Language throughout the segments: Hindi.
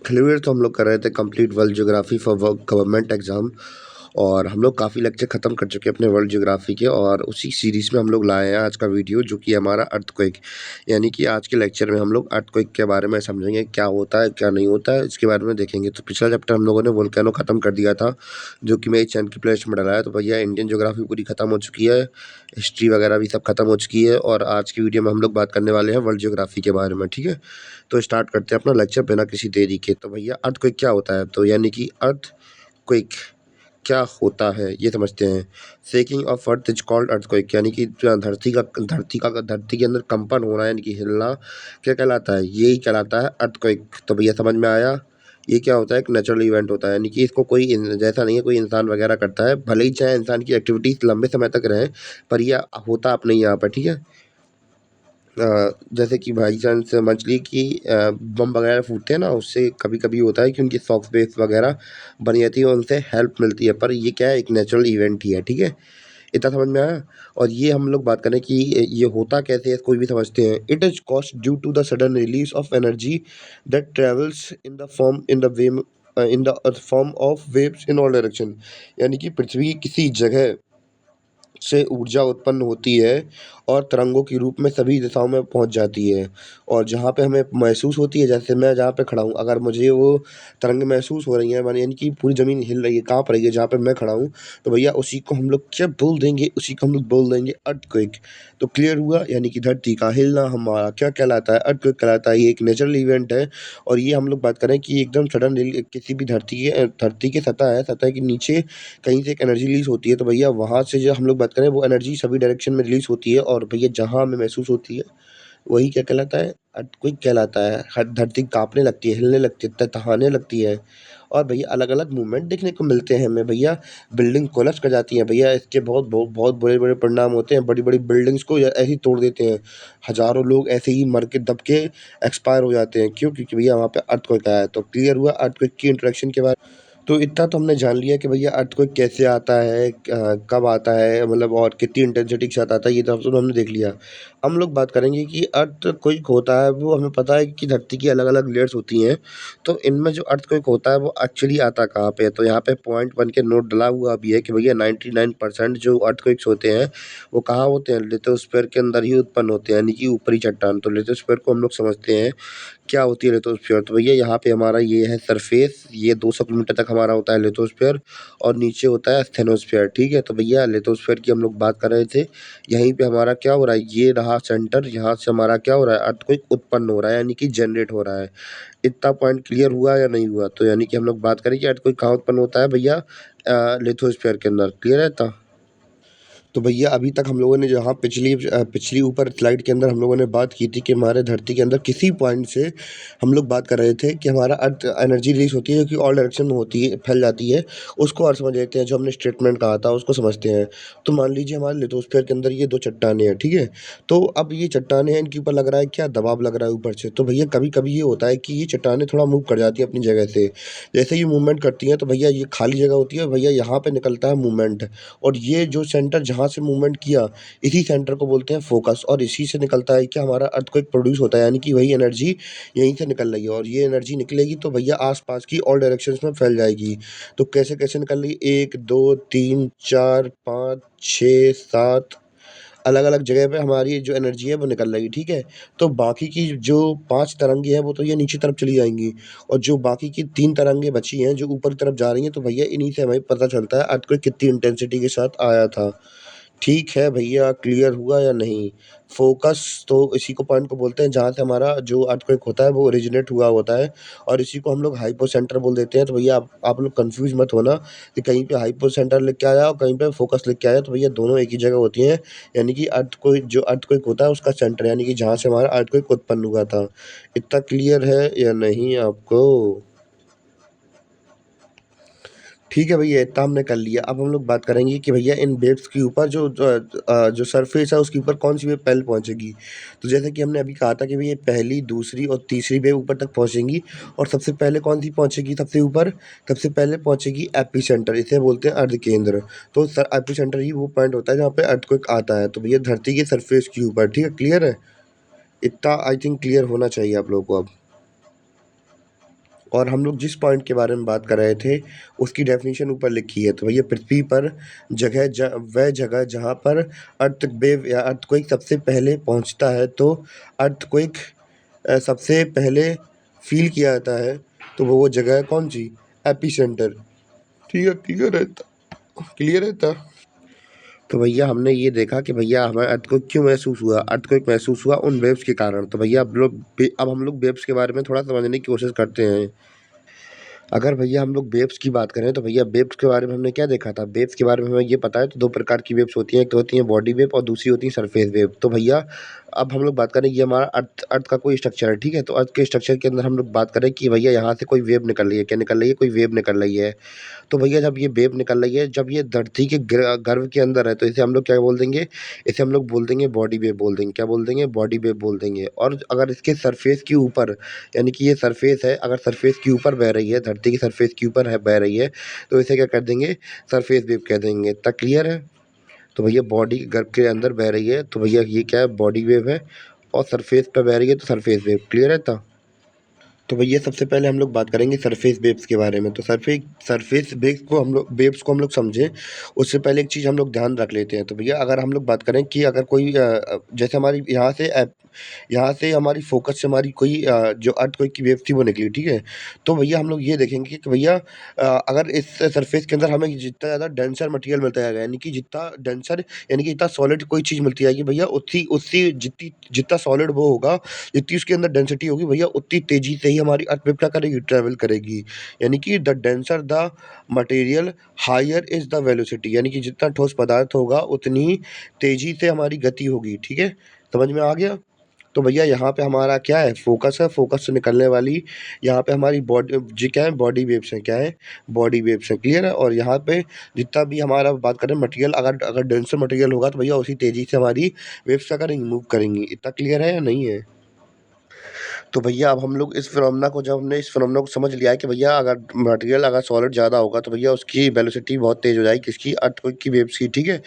क्लियर तो हम लोग कर रहे थे complete world geography for government exam. और हम लोग काफ़ी लेक्चर ख़त्म कर चुके हैं अपने वर्ल्ड ज्योग्राफी के, और उसी सीरीज़ में हम लोग लाए हैं आज का वीडियो, जो कि हमारा अर्थक्वेक। यानी कि आज के लेक्चर में हम लोग अर्थक्वेक के बारे में समझेंगे, क्या होता है क्या नहीं होता है, इसके बारे में देखेंगे। तो पिछला चैप्टर हम लोगों ने वोल्केनो ख़त्म कर दिया था, जो कि मेरी चैनल की प्लेलिस्ट में डला है। तो भैया इंडियन ज्योग्राफी पूरी ख़त्म हो चुकी है, हिस्ट्री वगैरह भी सब खत्म हो चुकी है, और आज की वीडियो में हम लोग बात करने वाले हैं वर्ल्ड ज्योग्राफी के बारे में। ठीक है, तो स्टार्ट करते हैं अपना लेक्चर बिना किसी देरी के। तो भैया अर्थक्वेक क्या होता है, तो यानी कि अर्थक्वेक क्या होता है ये समझते हैं। Shaking of earth is called earthquake, यानी कि धरती के अंदर कंपन होना यानी कि हिलना क्या कहलाता है, यही कहलाता है अर्थक्वेक। तो भैया समझ में आया, ये क्या होता है, एक नेचुरल इवेंट होता है। यानी कि इसको कोई जैसा नहीं है कोई इंसान वगैरह करता है, भले ही चाहे इंसान की एक्टिविटीज लंबे समय तक रहे, पर यह होता अपने यहाँ पर। ठीक है, जैसे कि भाई जान समझ ली कि बम वगैरह फूटते हैं ना, उससे कभी कभी होता है कि उनकी सॉफ्ट बेस वगैरह बनी रहती है, उनसे हेल्प मिलती है, पर ये क्या है, एक नेचुरल इवेंट ही है। ठीक है, इतना समझ में आया। और ये हम लोग बात करें कि ये होता कैसे है, कोई भी समझते हैं। It is caused due to the sudden release of energy that travels in the form of waves in all direction. यानी कि पृथ्वी की किसी जगह से ऊर्जा उत्पन्न होती है और तरंगों के रूप में सभी दिशाओं में पहुंच जाती है। और जहाँ पे हमें महसूस होती है, जैसे मैं जहाँ पे खड़ा हूँ, अगर मुझे वो तरंग महसूस हो रही है, माने यानी कि पूरी ज़मीन हिल रही है, काँप रही है जहाँ पे मैं खड़ा हूँ, तो भैया उसी को हम लोग क्या बोल देंगे, उसी को हम लोग बोल देंगे अर्थक्वेक। तो क्लियर हुआ, यानी कि धरती का हिलना हमारा क्या कहलाता है, अर्थक्वेक कहलाता है। ये एक नेचुरल इवेंट है। और ये हम लोग बात करें कि एकदम सडन किसी भी धरती की सतह है, सतह के नीचे कहीं से एक एनर्जी रिलीज होती है, तो भैया वहाँ से जो हम लोग बात करें, वो एनर्जी सभी डायरेक्शन में रिलीज होती है, और भैया जहाँ हमें महसूस होती है वही क्या कहलाता है, अर्थक्वेक कहलाता है। हर धरती कांपने लगती है, हिलने लगती है, तहतहाने लगती है, और भैया अलग अलग मूवमेंट देखने को मिलते हैं हमें। भैया बिल्डिंग कोलैप्स कर जाती है, भैया इसके बहुत बहुत बहुत बड़े बड़े परिणाम होते हैं। बड़ी बड़ी बिल्डिंग्स को ऐसे ही तोड़ देते हैं, हजारों लोग ऐसे ही मर के दब के एक्सपायर हो जाते हैं। क्यों? क्योंकि भैया वहाँ पे अर्थक्वेक आया है। तो क्लियर हुआ अर्थक्वेक की इंट्रोडक्शन के बाद। तो इतना तो हमने जान लिया कि भैया अर्थक्वेक कैसे आता है, कब आता है, मतलब और कितनी इंटेंसिटी के साथ आता है, ये तो हमने देख लिया। हम लोग बात करेंगे कि अर्थक्वेक होता है, वो हमें पता है कि धरती की अलग अलग लेयर्स होती हैं। तो इनमें जो अर्थक्वेक होता है वो एक्चुअली आता कहाँ पे है, तो यहाँ पे पॉइंट वन के नोट डला हुआ भी है कि भैया 99% जो अर्थक्वेक्स होते हैं वो कहाँ होते हैं, लिथोस्फीयर के अंदर ही उत्पन्न होते हैं, यानी कि ऊपरी चट्टान। तो लिथोस्फीयर को हम लोग समझते हैं क्या होती है लिथोस्फीयर। तो भैया यहाँ पे हमारा ये है सरफेस, ये 200 किलोमीटर तक हमारा होता है लिथोस्फीयर, और नीचे होता है स्टेनोस्फीयर। ठीक है, तो भैया लिथोस्फीयर की हम लोग बात कर रहे थे। यहीं पे हमारा क्या हो रहा है, ये रहा सेंटर, यहाँ से हमारा क्या हो रहा है, अर्थक्वेक उत्पन्न हो रहा है, यानी कि जनरेट हो रहा है। इतना पॉइंट क्लियर हुआ या नहीं हुआ? तो यानी कि हम लोग बात करें कि अर्थक्वेक कहाँ उत्पन्न होता है भैया, लिथोस्फीयर के अंदर। क्लियर है था? तो भैया अभी तक हम लोगों ने जहाँ पिछली ऊपर स्लाइड के अंदर हम लोगों ने बात की थी कि हमारे धरती के अंदर किसी पॉइंट से हम लोग बात कर रहे थे कि हमारा अर्थ एनर्जी रिलीज होती है, जो कि ऑल डायरेक्शन में होती है, फैल जाती है। उसको और समझ लेते हैं, जो हमने स्टेटमेंट कहा था उसको समझते हैं। तो मान लीजिए हमारे लिथोस्फीयर के अंदर ये दो चट्टानें हैं, ठीक है। तो अब ये चट्टानें हैं, इनके ऊपर लग रहा है क्या, दबाव लग रहा है ऊपर से। तो भैया कभी कभी ये होता है कि ये चट्टानें थोड़ा मूव कर जाती है अपनी जगह से। जैसे ही मूवमेंट करती हैं तो भैया ये खाली जगह होती है, भैया यहाँ पे निकलता है मूवमेंट। और ये जो सेंटर जहाँ से मूवमेंट किया, इसी सेंटर को बोलते हैं फोकस, और इसी से निकलता है कि हमारा अर्थक्वेक प्रोड्यूस होता है, यानी कि वही एनर्जी यहीं से निकल रही है। और ये एनर्जी निकलेगी तो भैया आसपास की ऑल डायरेक्शंस में फैल जाएगी। तो कैसे कैसे निकल रही, 1 2 3 4 5 6 7 अलग अलग जगह पे हमारी जो एनर्जी है वो निकल रही है। ठीक है, तो बाकी की जो 5 तरंगे हैं वो तो ये नीचे तरफ चली जाएंगी, और जो बाकी की 3 तरंगे बची हैं जो ऊपर की तरफ जा रही हैं, तो भैया इन्हीं से हमें पता चलता है अर्थक्वेक कितनी इंटेंसिटी के साथ आया था। ठीक है भैया, क्लियर हुआ या नहीं? फोकस तो इसी को पॉइंट को बोलते हैं जहाँ से हमारा जो अर्थक्वेक होता है वो ओरिजिनेट हुआ होता है, और इसी को हम लोग हाइपोसेंटर बोल देते हैं। तो भैया आप लोग कंफ्यूज मत होना कि कहीं पे हाइपोसेंटर लिख के आया और कहीं पे फोकस लिख के आया, तो भैया दोनों एक ही जगह होती हैं। यानी कि अर्थक्वेक होता है उसका सेंटर, यानी कि जहाँ से हमारा अर्थक्वेक उत्पन्न हुआ था। इतना क्लियर है या नहीं आपको? ठीक है भैया, इतना हमने कर लिया। अब हम लोग बात करेंगे कि भैया इन वेव्स के ऊपर जो सरफेस है उसके ऊपर कौन सी वेव पहले पहुंचेगी। तो जैसे कि हमने अभी कहा था कि भैया पहली, दूसरी और तीसरी वेव ऊपर तक पहुंचेंगी, और सबसे पहले कौन सी पहुंचेगी सबसे ऊपर? सबसे पहले पहुंचेगी एपी सेंटर, इसे बोलते हैं अर्ध केंद्र। तो सर एपी सेंटर ही वो पॉइंट होता है जहाँ पे अर्थक्वेक आता है, तो भैया धरती के सरफेस के ऊपर। ठीक है, क्लियर है? इतना आई थिंक क्लियर होना चाहिए आप लोगों को अब। और हम लोग जिस पॉइंट के बारे में बात कर रहे थे उसकी डेफिनेशन ऊपर लिखी है। तो भैया पृथ्वी पर वह जगह जहाँ पर अर्थक्वेव या अर्थक्वेक सबसे पहले पहुँचता है, तो अर्थक्वेक सबसे पहले फील किया जाता है, तो वो जगह है कौन सी? एपिसेंटर। ठीक है, क्लियर है। तो भैया हमने ये देखा कि भैया हमें अर्थक्वेक क्यों महसूस हुआ। अर्थक्वेक महसूस हुआ उन वेव्स के कारण। तो भैया अब हम लोग वेव्स के बारे में थोड़ा समझने की कोशिश करते हैं। अगर भैया हम लोग वेव्स की बात करें तो भैया वेव्स के बारे में हमने क्या देखा था? वेव्स के बारे में हमें ये पता है, तो दो प्रकार की वेव्स होती हैं, एक तो होती है बॉडी वेव और दूसरी होती है सरफेस वेव। तो भैया अब हम लोग बात करें, ये हमारा अर्थ अर्थ का कोई स्ट्रक्चर है, ठीक है? तो अर्थ के स्ट्रक्चर के अंदर हम लोग बात करें कि भैया यहाँ से कोई वेव निकल रही है। क्या निकल रही है? कोई वेव निकल रही है। तो भैया जब ये वेव निकल रही है, जब ये धरती के गर्भ के अंदर है, तो इसे हम लोग क्या बोल देंगे? इसे हम लोग बोल देंगे बॉडी वेव बोल देंगे। क्या बोल देंगे? बॉडी वेव बोल देंगे। और अगर इसके सरफेस के ऊपर, यानी कि ये सरफेस है, अगर सरफेस के ऊपर बह रही है, धरती की सरफेस के ऊपर है, बह रही है, तो इसे क्या कर देंगे? सरफेस वेव कह देंगे। इतना क्लियर है? तो भैया बॉडी गर्भ के अंदर बह रही है, तो भैया ये क्या है? बॉडी वेव है। और सरफेस पे बह रही है तो सरफेस वेव। क्लियर है था? तो भैया सबसे पहले हम लोग बात करेंगे सरफेस वेव्स के बारे में। तो सरफेस वेव्स को हम लोग समझें, उससे पहले एक चीज़ हम लोग ध्यान रख लेते हैं। तो भैया अगर हम लोग बात करें कि अगर कोई जैसे हमारी यहाँ से हमारी फोकस से हमारी कोई जो अर्थक्वेक की वेव थी वो निकली, ठीक है? तो भैया हम लोग ये देखेंगे कि भैया अगर इस सरफेस के अंदर हमें जितना ज़्यादा डेंसर मटेरियल मिलता जाएगा, यानी कि जितना सॉलिड कोई चीज़ मिलती जाएगी भैया, उतनी उतनी जितनी जितना सॉलिड वो होगा, जितनी उसके अंदर डेंसिटी होगी भैया, उतनी तेज़ी से ही हमारी अर्थ वेव क्या करेगी? ट्रैवल करेगी। यानी कि the denser the material higher is the velocity, यानी कि जितना ठोस पदार्थ होगा उतनी तेज़ी से हमारी गति होगी, ठीक है? समझ में आ गया? तो भैया यहाँ पे हमारा क्या है? फ़ोकस है, फ़ोकस से निकलने वाली यहाँ पे हमारी क्या है? बॉडी वेव्स हैं। क्या है? बॉडी वेव्स हैं। क्लियर है? और यहाँ पे जितना भी हमारा बात करें मटेरियल, अगर अगर डेंसर मटेरियल होगा तो भैया उसी तेज़ी से हमारी वेव्स क्या करेंगी? मूव करेंगी। इतना क्लियर है या नहीं है? तो भैया अब हम लोग इस फिनोमेना को समझ लिया है कि भैया अगर मटेरियल अगर सॉलिड ज़्यादा होगा तो भैया उसकी वेलोसिटी बहुत तेज़ हो जाएगी, किसकी? अर्थक्वेक की वेव्स की, ठीक है?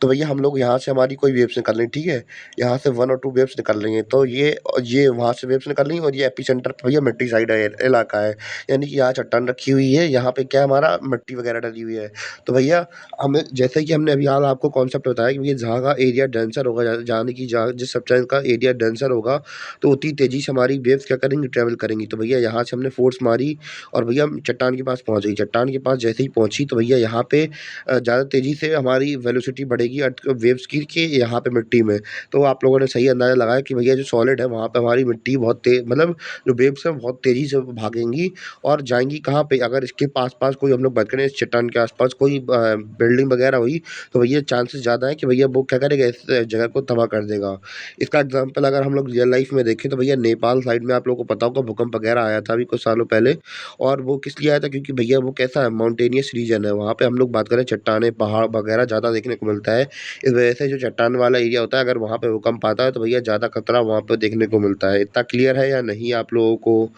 तो भैया हम लोग यहाँ से हमारी कोई वेव्स निकल रही हैं, ठीक है? यहाँ से 1 और 2 वेव्स निकल रही हैं, तो ये वहाँ से वेव्स निकल रही हैं, और ये एपिसेंटर भैया मिट्टी साइड है, इलाका है। यानी कि यहाँ चट्टान रखी हुई है, यहाँ पे क्या है? हमारा मिट्टी वगैरह डली हुई है। तो भैया हमें, जैसे कि हमने अभी हाल आपको कॉन्सेप्ट बताया कि भैया जहाँ का एरिया डेंसर होगा, यानी कि जहाँ जिस सब्सटेंस का एरिया डेंसर होगा, तो उतनी तेज़ी से हमारी वेव्स क्या करेंगी? ट्रैवल करेंगी। तो भैया यहाँ से हमने फ़ोर्स मारी और भैया हम चट्टान के पास पहुँच गई। चट्टान के पास जैसे ही पहुँची तो भैया यहाँ पे ज़्यादा तेज़ी से हमारी वेलोसिटी बढ़ेगी अर्थ वेव्स की, कि यहाँ पे मिट्टी में। तो आप लोगों ने सही अंदाज़ा लगाया कि भैया जो सॉलिड है वहाँ पे हमारी मिट्टी बहुत मतलब जो वेव्स हैं बहुत तेज़ी से भागेंगी और जाएँगी कहाँ पे? अगर इसके पास-पास कोई, हम लोग बात करें इस चट्टान के आस-पास कोई बिल्डिंग वगैरह हुई, तो भैया चांसेस ज़्यादा है कि भैया वो क्या करेगा? इस जगह को तबाह कर देगा। इसका एग्ज़ाम्पल अगर हम लोग रियल लाइफ़ में देखें तो भैया नेपाल साइड में आप लोगों को पता होगा भूकंप वगैरह आया था अभी कुछ सालों पहले। और वो किस लिए आया था? क्योंकि भैया वो कैसा है? माउंटेनियस रीजन है, वहाँ पे हम लोग बात करें चट्टानें, पहाड़ वगैरह ज़्यादा देखने को मिलता है। इस वजह से जो चट्टान वाला एरिया होता है, अगर वहाँ पे भूकंप आता है तो भैया ज़्यादा खतरा वहाँ पे देखने को मिलता है। इतना क्लियर है या नहीं आप लोगों को?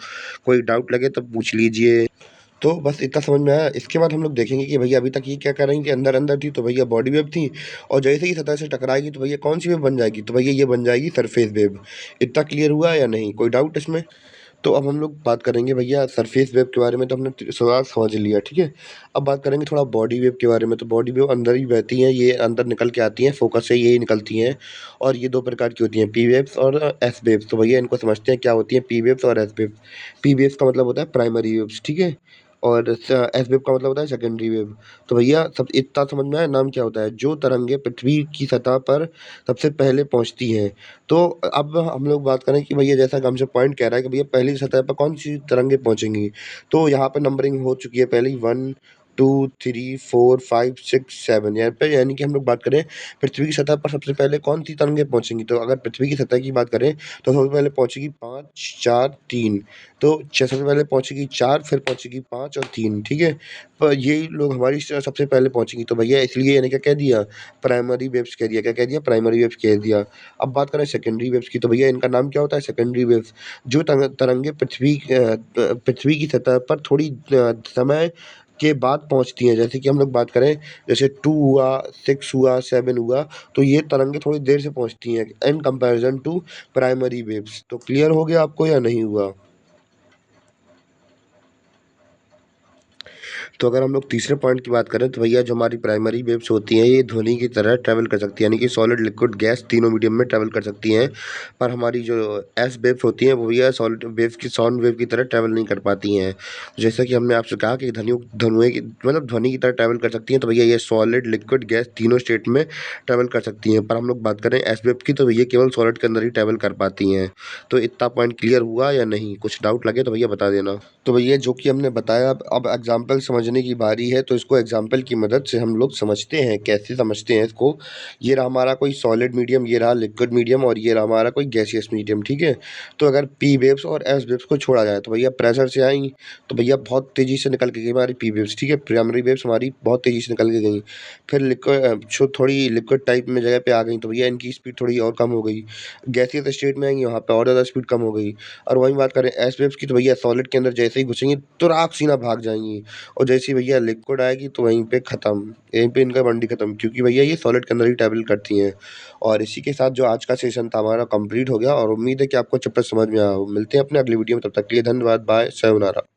कोई डाउट लगे तो पूछ लीजिए। तो बस इतना समझ में आया। इसके बाद हम लोग देखेंगे कि भैया अभी तक ये क्या कर रही थी? अंदर-अंदर थी, तो भैया बॉडी वेव थी, और जैसे ही सतह से टकराएगी तो भैया कौन-सी वेव बन जाएगी? तो भैया ये बन जाएगी सरफेस वेव। इतना क्लियर हुआ या नहीं? कोई डाउट इसमें? तो अब हम लोग बात करेंगे भैया सरफेस वेव के बारे में, तो हमने सवाल समझ लिया, ठीक है? अब बात करेंगे थोड़ा बॉडी वेव के बारे में। तो बॉडी वेव अंदर ही बहती हैं, ये अंदर निकल के आती हैं, फोकस से यही निकलती हैं, और ये 2 प्रकार की होती हैं, पी वेव्स और एस वेव्स। तो भैया इनको समझते हैं क्या होती हैं पी वेव्स और एस वेव्स। पी वेव्स का मतलब होता है प्राइमरी वेव्स, ठीक है? और एस वेव का मतलब होता है सेकेंडरी वेव। तो भैया सब इतना समझ में आया नाम क्या होता है? जो तरंगे पृथ्वी की सतह पर सबसे पहले पहुँचती हैं। तो अब हम लोग बात करें कि भैया जैसा कि हमसे पॉइंट कह रहा है कि भैया पहली सतह पर कौन-सी तरंगे पहुँचेंगी? तो यहाँ पे नंबरिंग हो चुकी है पहले ही 1, 2, 3, 4, 5, 6, 7, यहाँ पे यानी कि हम लोग बात करें पृथ्वी की सतह पर सबसे पहले कौन-सी तरंगे पहुँचेंगी? तो अगर पृथ्वी की सतह की बात करें तो सबसे पहले पहुँचेगी 5, 4, 3। तो सबसे पहले पहुँचेगी 4, फिर पहुँचेगी 5 और 3, ठीक है? पर यही लोग हमारी सबसे पहले पहुँचेंगी। तो भैया इसलिए इन्हें क्या कह दिया? प्राइमरी वेव्स कह दिया। क्या कह दिया? प्राइमरी वेव्स कह दिया। अब बात करें सेकेंडरी वेव्स की, तो भैया इनका नाम क्या होता है? Secondary waves. जो तरंगे पृथ्वी की सतह पर थोड़ी समय के बाद पहुँचती हैं। जैसे कि हम लोग बात करें, जैसे 2 हुआ, 6 हुआ, 7 हुआ, तो ये तरंगे थोड़ी देर से पहुँचती हैं in comparison to primary waves. तो क्लियर हो गया आपको या नहीं हुआ? तो अगर हम लोग तीसरे पॉइंट की बात करें तो भैया जो हमारी प्राइमरी वेव्स होती हैं ये ध्वनि की तरह ट्रैवल कर सकती हैं, यानी कि सॉलिड लिक्विड गैस तीनों मीडियम में ट्रैवल कर सकती हैं। पर हमारी जो एस वेव्स होती हैं वो भैया सॉलिड वेव की साउंड वेव की तरह ट्रैवल नहीं कर पाती हैं। जैसा कि हमने आपसे कहा कि धनुएं की मतलब ध्वनि की तरह ट्रैवल कर सकती हैं, तो भैया ये सॉलिड लिक्विड गैस तीनों स्टेट में ट्रैवल कर सकती हैं। पर हम लोग बात करें एस वेव की तो ये केवल सॉलिड के अंदर ही ट्रैवल कर पाती हैं। तो इतना पॉइंट क्लियर हुआ या नहीं? कुछ डाउट लगे तो भैया बता देना। तो भैया जो कि हमने बताया, अब एग्जाम्पल समझने की बारी है, तो इसको एग्जाम्पल की मदद से हम लोग समझते हैं। कैसे समझते हैं इसको? ये रहा हमारा कोई सॉलिड मीडियम, ये रहा लिक्विड मीडियम और ये रहा हमारा कोई गैसियस मीडियम, ठीक है। तो अगर पी वेव्स और एस वेव्स को छोड़ा जाए तो भैया प्रेशर से आई तो भैया बहुत तेज़ी से निकल के गई हमारी पी वेव्स, ठीक है। प्राइमरी वेव्स हमारी बहुत तेज़ी से निकल के गई। फिर लिक्विड जो थोड़ी लिक्विड टाइप में जगह पे आ गई तो भैया इनकी स्पीड थोड़ी और कम हो गई। गैसियस स्टेट में आएंगी वहाँ पे और ज़्यादा स्पीड कम हो गई। और वहीं बात करें एस वेव्स की तो भैया सॉलिड के अंदर जैसे ही घुसेंगी तुराग सीना भाग जाएंगी। और जैसे ही भैया लिक्विड आएगी तो वहीं पे ख़त्म, यहीं पे इनका बंडी ख़त्म, क्योंकि भैया ये सॉलिड के अंदर ही ट्रैवल करती हैं। और इसी के साथ जो आज का सेशन था हमारा कंप्लीट हो गया और उम्मीद है कि आपको चैप्टर समझ में आया हो। मिलते हैं अपने अगली वीडियो में, तब तक के लिए धन्यवाद, बाय, sayonara।